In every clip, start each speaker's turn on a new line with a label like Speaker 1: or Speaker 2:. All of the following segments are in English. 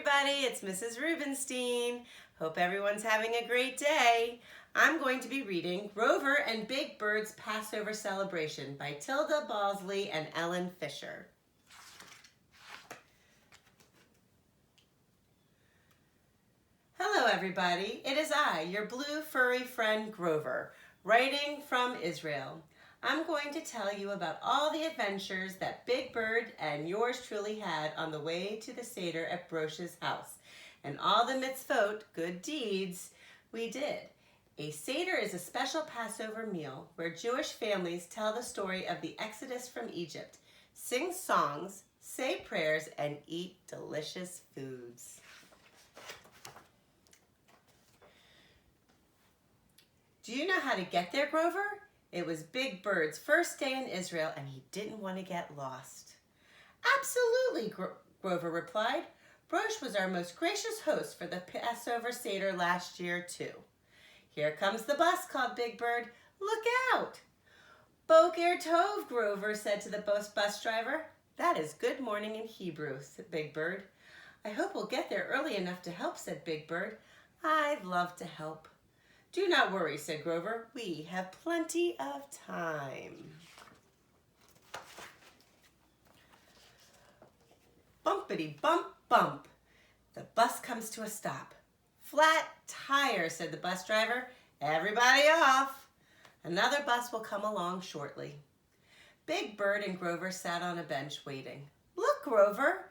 Speaker 1: everybody, it's Mrs. Rubinstein. Hope everyone's having a great day. I'm going to be reading Grover and Big Bird's Passover Celebration by Tilda Balsley and Ellen Fisher. Hello everybody, it is I, your blue furry friend Grover, writing from Israel. I'm going to tell you about all the adventures that Big Bird and yours truly had on the way to the Seder at Brosh's house, and all the mitzvot, good deeds, we did. A Seder is a special Passover meal where Jewish families tell the story of the Exodus from Egypt, sing songs, say prayers, and eat delicious foods. Do you know how to get there, Grover? It was Big Bird's first day in Israel, and he didn't want to get lost. Absolutely, Grover replied. Brosh was our most gracious host for the Passover Seder last year, too. Here comes the bus, called Big Bird. Look out! Boker Tov, Grover said to the bus driver. That is good morning in Hebrew, said Big Bird. I hope we'll get there early enough to help, said Big Bird. I'd love to help. Do not worry, said Grover. We have plenty of time. Bumpity bump bump. The bus comes to a stop. Flat tire, said the bus driver. Everybody off. Another bus will come along shortly. Big Bird and Grover sat on a bench waiting. Look, Grover.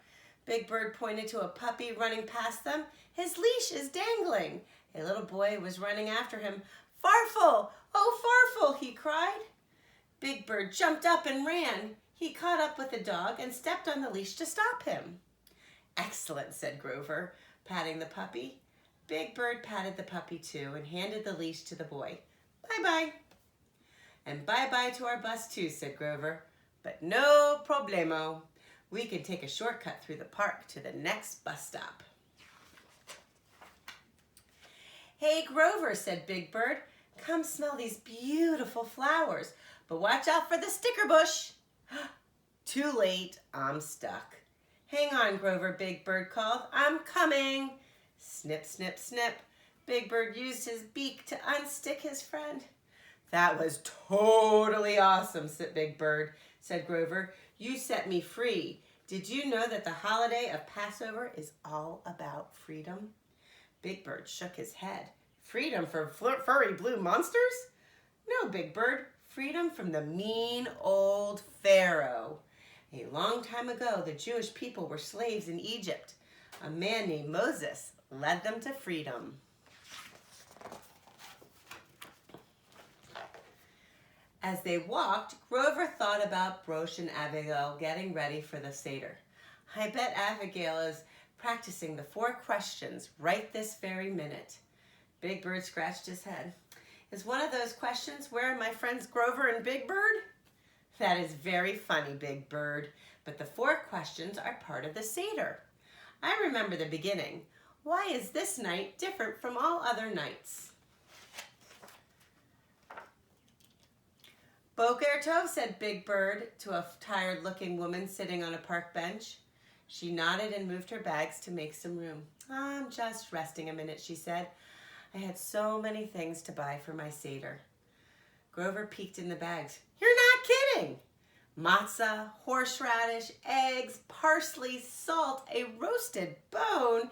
Speaker 1: Big Bird pointed to a puppy running past them. His leash is dangling. A little boy was running after him. Farfel! Oh, Farfel! He cried. Big Bird jumped up and ran. He caught up with the dog and stepped on the leash to stop him. Excellent, said Grover, patting the puppy. Big Bird patted the puppy too and handed the leash to the boy. Bye-bye. And bye-bye to our bus too, said Grover. But no problemo. We can take a shortcut through the park to the next bus stop. Hey, Grover, said Big Bird, come smell these beautiful flowers, but watch out for the sticker bush. Too late, I'm stuck. Hang on, Grover, Big Bird called. I'm coming. Snip, snip, snip. Big Bird used his beak to unstick his friend. That was totally awesome, said Big Bird, said Grover. You set me free. Did you know that the holiday of Passover is all about freedom? Big Bird shook his head. Freedom from furry blue monsters? No, Big Bird. Freedom from the mean old Pharaoh. A long time ago, the Jewish people were slaves in Egypt. A man named Moses led them to freedom. As they walked, Grover thought about Brosh and Abigail getting ready for the Seder. I bet Abigail is practicing the 4 questions right this very minute. Big Bird scratched his head. Is one of those questions, where are my friends Grover and Big Bird? That is very funny, Big Bird, but the 4 questions are part of the Seder. I remember the beginning. Why is this night different from all other nights? Boker Tov, said Big Bird to a tired-looking woman sitting on a park bench. She nodded and moved her bags to make some room. I'm just resting a minute, she said. I had so many things to buy for my Seder. Grover peeked in the bags. You're not kidding! Matzah, horseradish, eggs, parsley, salt, a roasted bone,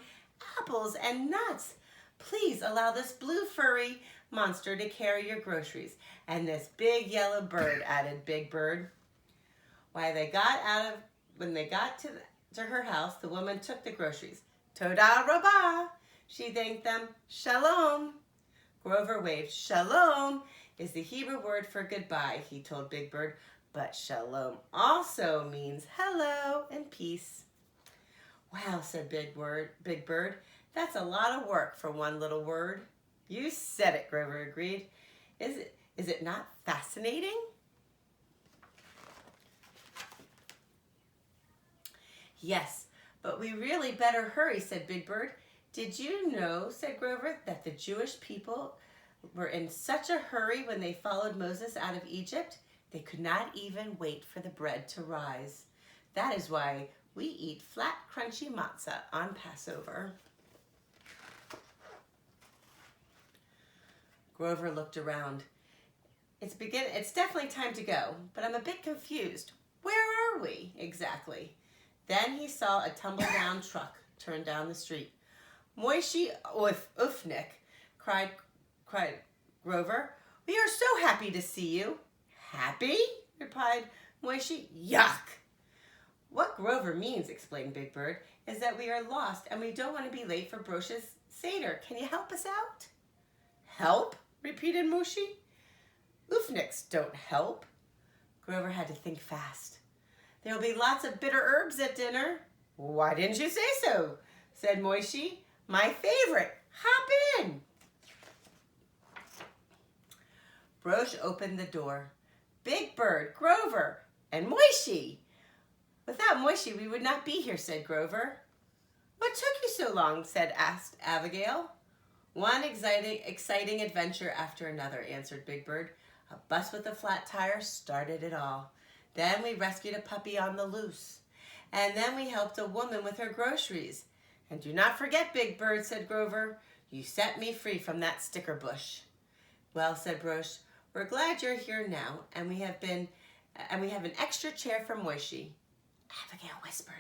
Speaker 1: apples, and nuts. Please allow this blue furry monster to carry your groceries. And this big yellow bird, added Big Bird. When they got to her house, the woman took the groceries. Toda rabah. She thanked them. Shalom. Grover waved. Shalom is the Hebrew word for goodbye, he told Big Bird. But shalom also means hello and peace. Wow, said Big Bird. That's a lot of work for one little word. You said it, Grover agreed. Is it not fascinating? Yes, but we really better hurry, said Big Bird. Did you know, said Grover, that the Jewish people were in such a hurry when they followed Moses out of Egypt? They could not even wait for the bread to rise. That is why We eat flat, crunchy matzah on Passover. Grover looked around. It's definitely time to go, but I'm a bit confused. Where are we exactly? Then he saw a tumble-down truck turn down the street. Moishi Ufnik, cried Grover. We are so happy to see you. Happy? Replied Moishi. Yuck! What Grover means, explained Big Bird, is that we are lost and we don't want to be late for Brosh's Seder. Can you help us out? Help? Repeated Moishi. Ufniks don't help. Grover had to think fast. There'll be lots of bitter herbs at dinner. Why didn't you say so? Said Moishi. My favorite. Hop in. Brosh opened the door. Big Bird, Grover, and Moishi. Without Moishi, we would not be here, said Grover. What took you so long? Asked Abigail. One exciting adventure after another, answered Big Bird. A bus with a flat tire started it all. Then we rescued a puppy on the loose. And then we helped a woman with her groceries. And do not forget, Big Bird, said Grover, you set me free from that sticker bush. Well, said Brosh, we're glad you're here now, and we have an extra chair for Moishi. Abigail whispered,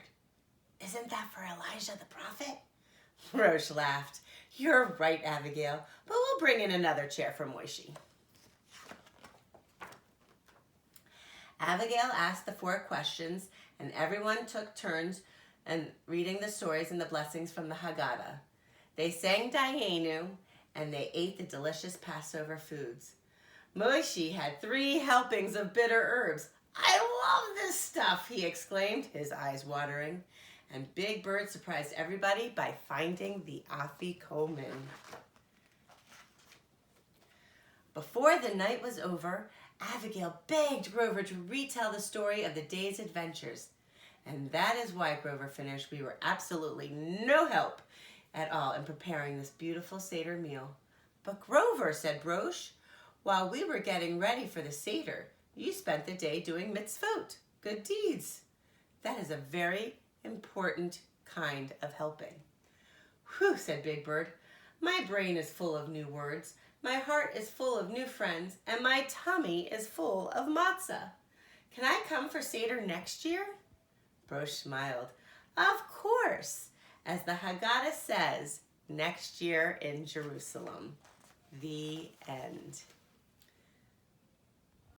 Speaker 1: isn't that for Elijah the prophet? Brosh laughed. You're right, Abigail, but we'll bring in another chair for Moishi. Abigail asked the 4 questions, and everyone took turns and reading the stories and the blessings from the Haggadah. They sang Dayenu, and they ate the delicious Passover foods. Moishi had 3 helpings of bitter herbs. I love this stuff, he exclaimed, his eyes watering. And Big Bird surprised everybody by finding the afikomen. Before the night was over, Abigail begged Grover to retell the story of the day's adventures. And that is why, Grover finished, we were absolutely no help at all in preparing this beautiful Seder meal. But Grover, said Brosh, while we were getting ready for the Seder, you spent the day doing mitzvot, good deeds. That is a very important kind of helping. Whew, said Big Bird. My brain is full of new words, my heart is full of new friends, and my tummy is full of matzah. Can I come for Seder next year? Brosh smiled. Of course, as the Haggadah says, next year in Jerusalem. The end.